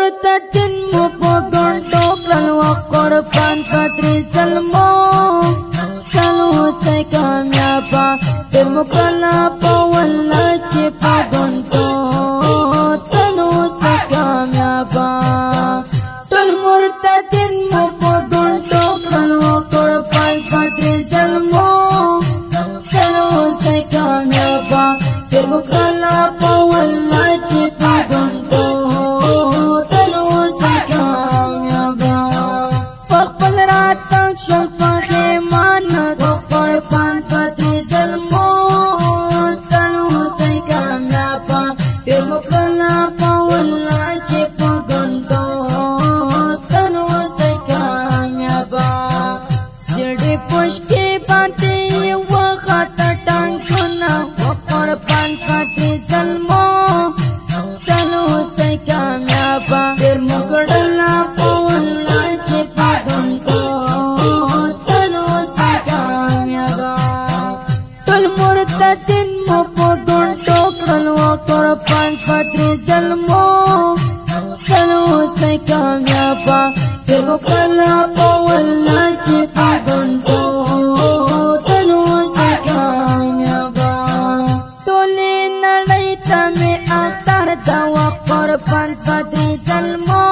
مرتدین مو په ګڼو کړل وقربان پدري ظلمو کله اوسئ کامیابه تیر مو کله په والله چې په ګڼو تل اوسئ کامیابه ټول مرتدین مو په ګڼو کړل وقربان پدري ظلمو کله اوسئ کامیابه تیر مو کله په والله چې په ګڼو شل پخیمان دو قربان پدري ظلمو تل اوسئ کامیابه تیر مو کله په والله چې په ګڼو تل اوسئ کامیابه زړې پوشکې باندې وخته ټانګونه قربان پدري ظلمو تل اوسئ کامیابه تیر مو کړله په والله چې په ګڼو مرتدین مو په ګڼو کړل وقربان پدري ظلمو کله اوسئ کامیابه تیر مو کله په والله چې په ګڼو تل اوسئ کامیابه ټولې نړۍ ته مې اختر ده وقربان پدري ظلمو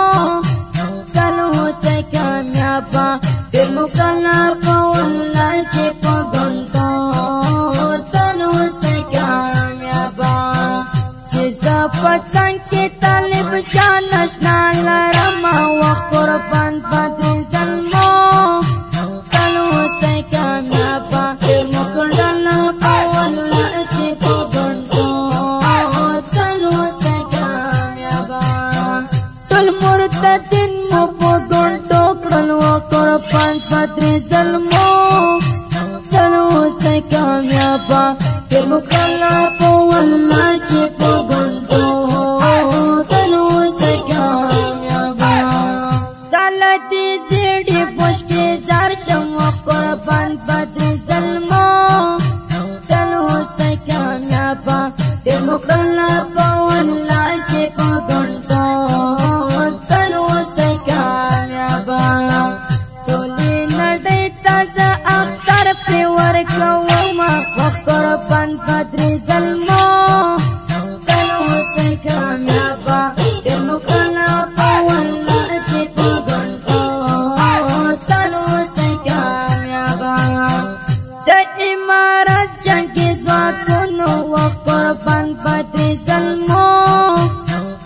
کله اوسئ کامیابه تیر مو کله په والله چې په ګڼو پسند کې طالب جان اشنا لرما وقربان پدري ظلمو تل اوسئ کامیابه تیر مو کړله په والله چې په ګڼو تل اوسئ کامیابه ټول مرتدین مو په ګڼو کړل وقربان پدري ظلمو تل اوسئ کامیابه تیر مو کړله په والله چې په ګڼو قربان پدري ظلمو تل اوسئ کامیابه تیر مو کړله په والله چې په ګڼو تل اوسئ کامیابه ټولې نړۍ ته زه اختر پرې ورکومه قربان پدري ظلمو تل اوسئ کامیابه تیر مو کړله په والله چې په ګڼو تل اوسئ د امارت جنگي ځواکونو وقربان پدري ظلمو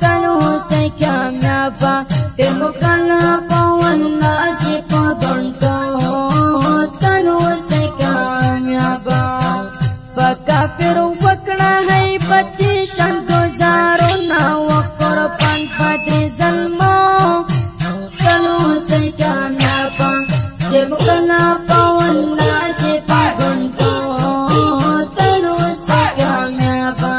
تل اوسئ کامیابه تیر مو کړله په والله چې په ګڼو تل اوسئ کامیابه په کافرو وکړه هیبتي شان ګزارونه وقربان پدري ظلمو تل اوسئ کامیابه تیر مو کړله په والله چې په ګڼو تل اوسئ کامیابه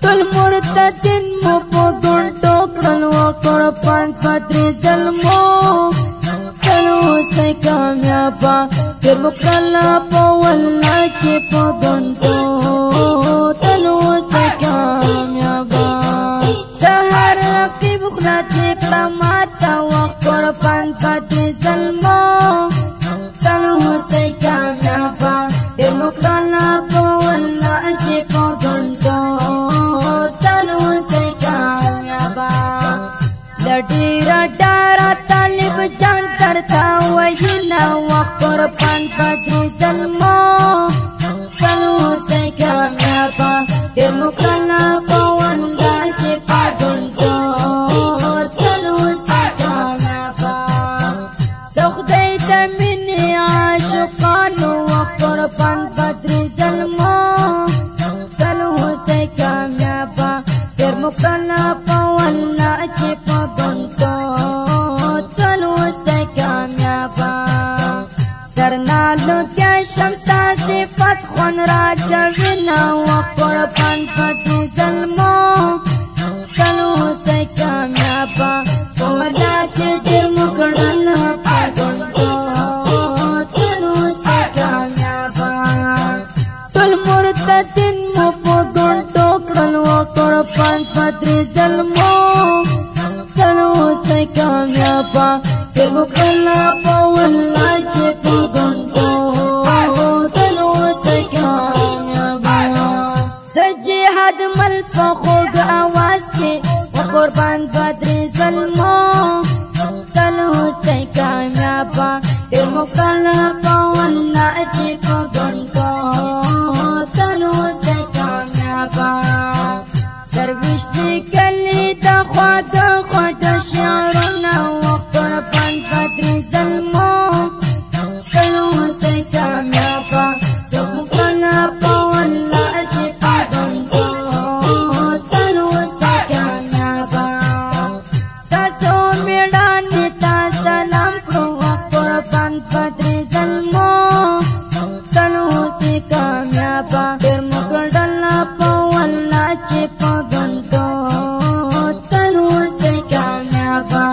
ټول مرتدین مو په ګڼو کړل وقربان پدري ظلمو تل اوسئ کامیابه تیر مو کړله په والله چې په ګڼو تل اوسئ کامیابه د هر رقیب خوله دې کړه ماته وقربان پدري ظلمو تل اوسئ کامیابه تیر مو کړله په والله چې په ګڼو تل اوسئ کامیابه د ډېره ډاره طالب جان درته ویونه وقربان پدري ظلمو تل اوسئ کامیابه تیر مو کړله په والله چې په ګڼو تل اوسئ کامیابه د خدای د مینې عاشقانو وقربان پدري ظلمو تل اوسئ کامیابه تیر مو کړله په والله چې په ګڼو تل اوسئ کامیابه درنالو کې شمستا صفت خون راجوینه وقربان پدري ظلمو تل اوسئ کامیابه په والله چې ډېر مو کړله په ګڼو تل اوسئ کامیابه ټول مرتدین مو په ګڼو کړل وقربان پدري ظلمو تیر مکلا پا والله چه پا گنگو تلو سکامیابا دا جهاد مل پا خوگ آواز کے وقربان بدر ظلمو تلو سکامیابا تیر مکلا پا والله چه پا گنگو تلو سکامیابا درویش دی کلی دا خواد شعرنا وقربان بدر ظلمو تلو سکامیابا تیر مکلا پا والله چه پا گنگو تلو سکامیابا تاسو میڑانی تا سلام کرو وقربان بدر ظلمو تلو سکامیابا تیر مکلا پا والله چه پا گنگو تلو سکامیابا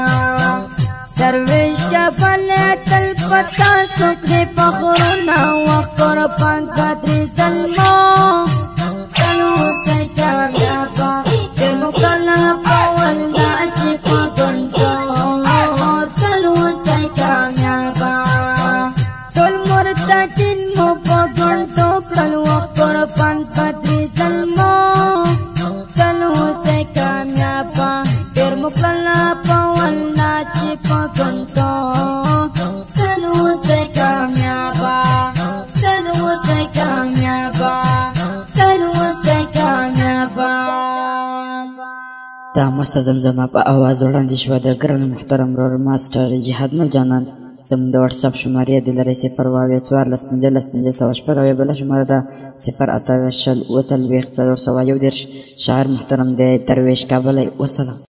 درویش کا بلے تل پتا سکھے پخورنا وقربان بدر ظلمو تلو سکامیابا تیر مکلا پا والله چه پا گنگو تلو سکامیابا تول مرتدین مو پا گنگو کل وقربان بدر ظلمو تلو سکامیابا تیر مکلا پا والله چه پا گنگو تلو سکامیابا تلو سکامیابا تلو سکامیابا دا مست زمزمه په اواز وړاندې شوه د ګران محترم رور ماسټر جهاد مل جانان. زموږ د واتساپ شمارې د لرې 0 واویا 14 15 15 او بله شماره ده 0 28 40 441. شاعر محترم دی درویش کابلی. وسلام.